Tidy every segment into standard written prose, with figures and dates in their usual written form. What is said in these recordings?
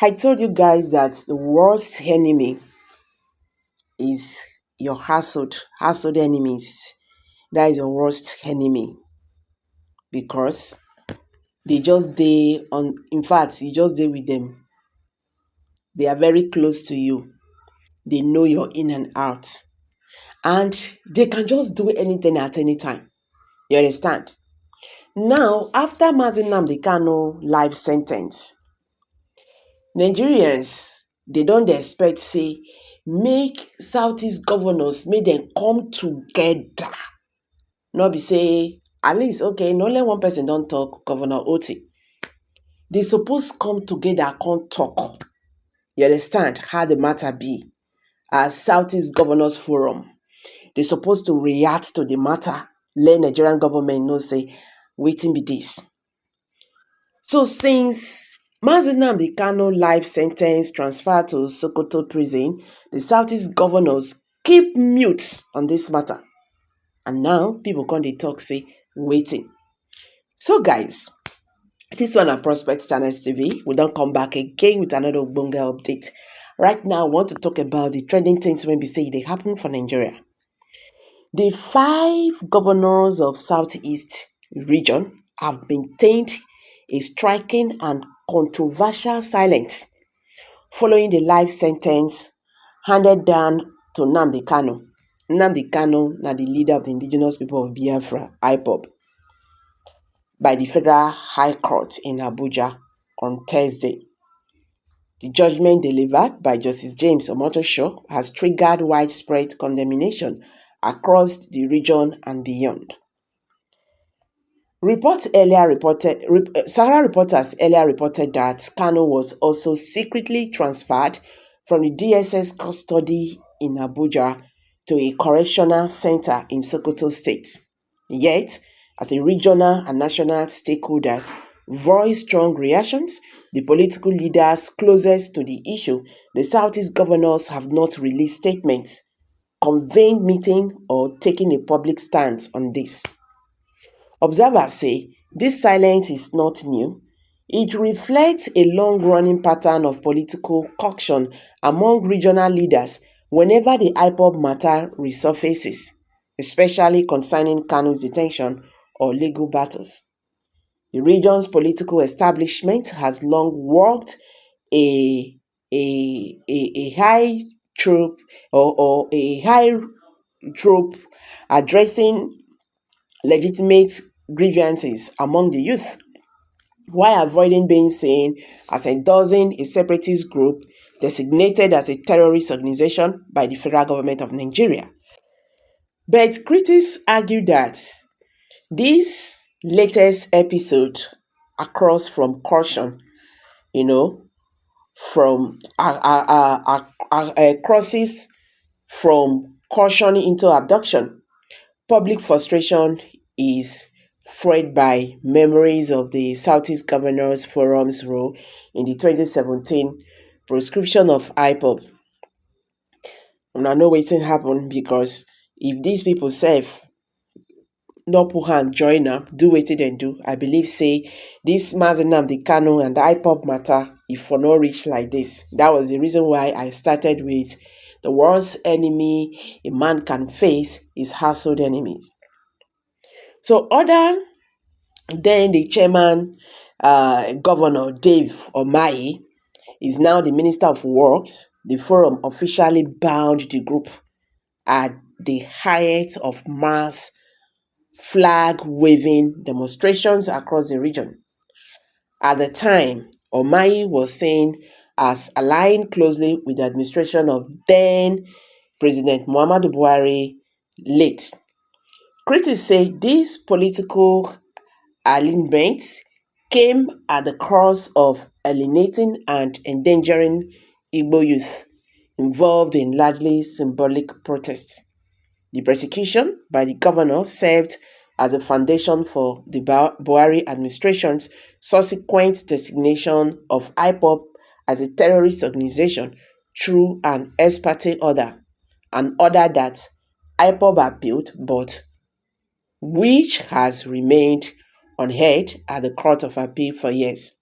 I told you guys that the worst enemy is your household enemies. That is your worst enemy because they just dey on. In fact, you just dey with them. They are very close to you. They know you're in and out, and they can just do anything at any time. You understand? Now, after Mazi Nnamdi Kanu life sentence, Nigerians they don't expect say make Southeast governors make them come together. Not be say at least okay, no let one person don't talk, Governor Oti. They suppose come together, come talk. You understand how the matter be as Southeast Governors Forum. They supposed to react to the matter, let Nigerian government know say waiting be this. So since Mazi Nnamdi Kanu life sentence transferred to Sokoto prison, the Southeast governors keep mute on this matter. And now people come dey talk say waiting. So guys, this one na Prospect Channels TV. We don't come back again with another Ogbonge update. Right now, I want to talk about the trending things when we say they happen for Nigeria. The 5 governors of Southeast region have maintained a striking and controversial silence following the life sentence handed down to Nnamdi Kanu. Nnamdi Kanu na the leader of the indigenous people of Biafra, IPOB, by the Federal High Court in Abuja on Thursday. The judgment delivered by Justice James Omotosho has triggered widespread condemnation across the region and beyond. Sahara reporters earlier reported that Kanu was also secretly transferred from the DSS custody in Abuja to a correctional center in Sokoto State. Yet, as a regional and national stakeholders voiced strong reactions, the political leaders closest to the issue, the Southeast governors, have not released statements, convened meeting, or taken a public stance on this. Observers say this silence is not new. It reflects a long-running pattern of political coction among regional leaders whenever the IPOB matter resurfaces, especially concerning Kanu's detention or legal battles. The region's political establishment has long worked a high trope or a high trope addressing legitimate grievances among the youth, while avoiding being seen as endorsing a separatist group designated as a terrorist organization by the federal government of Nigeria. But critics argue that this latest episode across from caution, from crosses from caution into abduction. Public frustration is fueled by memories of the Southeast Governors Forum's role in the 2017 proscription of IPOB. I know wetin happen because if these people sef no put hand join am, do wetin dem do, I believe say this Mazi Nnamdi Kanu and the IPOB matter, if for no reach like this. That was the reason why I started with the worst enemy a man can face is household enemies. So other than the chairman, Governor Dave Omayi is now the Minister of Works. The forum officially bound the group at the height of mass flag-waving demonstrations across the region. At the time, Omayi was seen as aligned closely with the administration of then President Muhammadu Buhari late. Critics say this political alignment came at the cost of alienating and endangering Igbo youth involved in largely symbolic protests. The persecution by the governor served as a foundation for the Buhari administration's subsequent designation of IPOB as a terrorist organization through an ex parte order, an order that IPOB appealed but which has remained unheard at the Court of Appeal for years.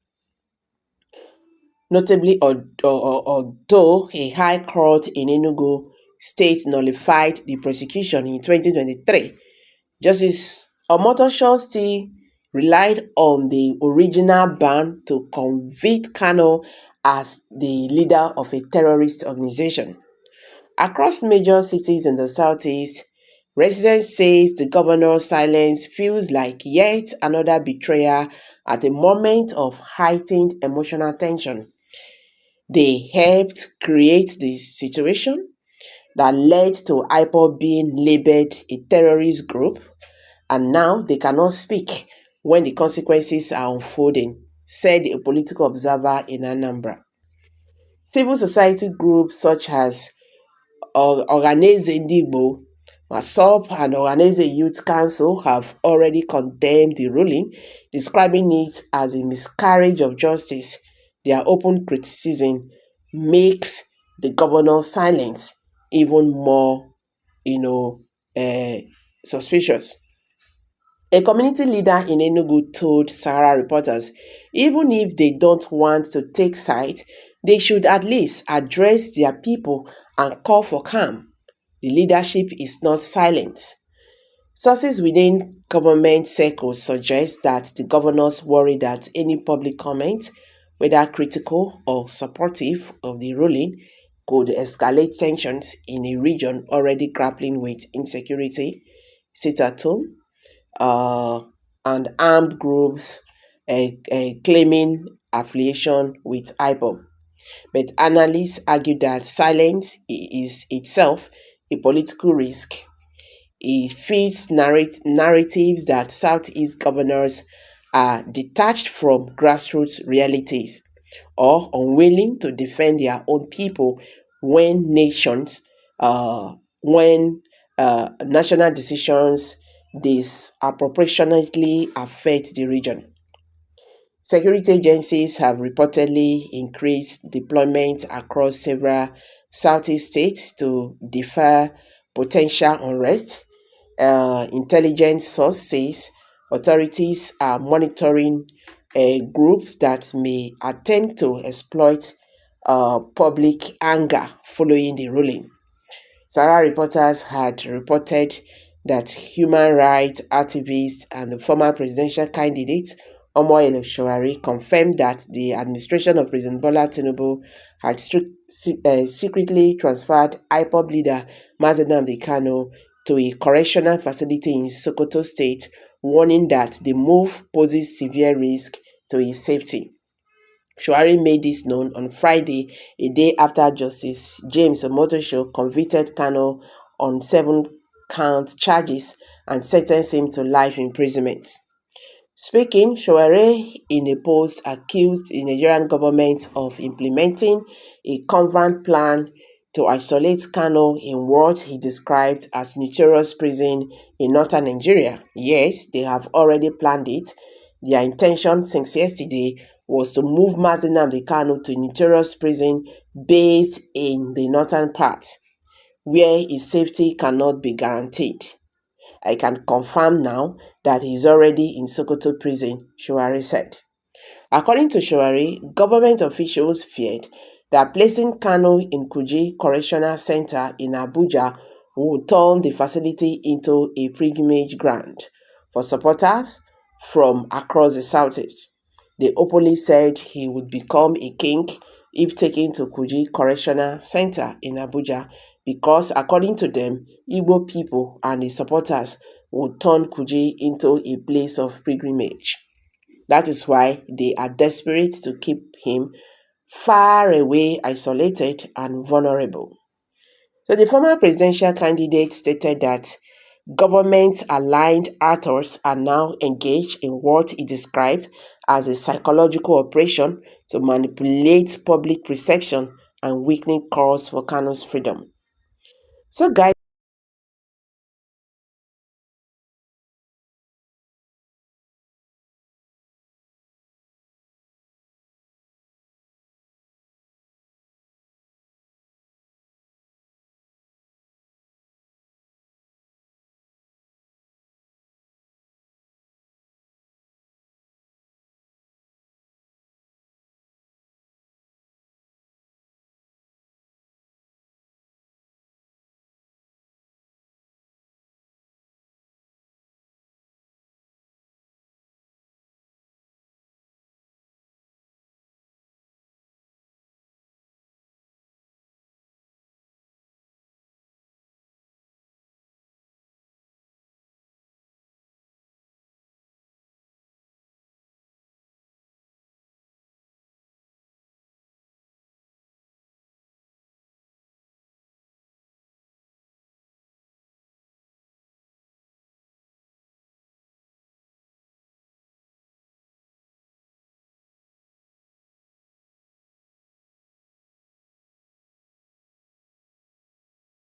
Notably, although a high court in Enugu state nullified the prosecution in 2023, Justice Omotosho still relied on the original ban to convict Kanu as the leader of a terrorist organization. Across major cities in the southeast, residents say the governor's silence feels like yet another betrayal at a moment of heightened emotional tension. They helped create the situation that led to IPOB being labeled a terrorist group, and now they cannot speak when the consequences are unfolding, said a political observer in Anambra. Civil society groups such as Organeze Ndigbo, MASOP, and Organeze Youth Council have already condemned the ruling, describing it as a miscarriage of justice. Their open criticism makes the governor's silence even more, you know, uh, suspicious. A community leader in Enugu told Sahara reporters, even if they don't want to take sides, they should at least address their people and call for calm. The leadership is not silent. Sources within government circles suggest that the governors worry that any public comment, whether critical or supportive of the ruling, could escalate tensions in a region already grappling with insecurity, sit at home, uh, and armed groups claiming affiliation with IPOB. But analysts argue that silence is itself a political risk. It feeds narratives that Southeast governors are detached from grassroots realities or unwilling to defend their own people when nations, when national decisions disproportionately affect the region. Security agencies have reportedly increased deployment across several Southeast states to defer potential unrest. Intelligence sources authorities are monitoring groups that may attempt to exploit public anger following the ruling. Sarah reporters had reported that human rights activists and the former presidential candidate Omoyele Showari confirmed that the administration of President Bola Tinubu had secretly transferred IPOB leader Mazen Nnamdi Kanu to a correctional facility in Sokoto state, warning that the move poses severe risk to his safety. Shuari made this known on Friday, a day after Justice James Omotosho convicted Kanu on 7-count charges and sentenced him to life imprisonment. Speaking, Shuare in a post accused the Nigerian government of implementing a covert plan to isolate Kanu in what he described as notorious prison in northern Nigeria. Yes, they have already planned it. Their intention since yesterday was to move Mazen Nnamdi Kanu to a notorious prison based in the northern part, where his safety cannot be guaranteed. I can confirm now that he is already in Sokoto prison, Shuari said. According to Shuari, government officials feared that placing Kanu in Kuji Correctional Center in Abuja would turn the facility into a pilgrimage ground for supporters from across the southeast. They openly said he would become a king if taken to Kuji Correctional Center in Abuja because, according to them, Igbo people and his supporters would turn Kuji into a place of pilgrimage. That is why they are desperate to keep him far away, isolated, and vulnerable. So the former presidential candidate stated that government-aligned actors are now engaged in what he described as a psychological operation to manipulate public perception and weakening calls for Kanu's freedom. So guys,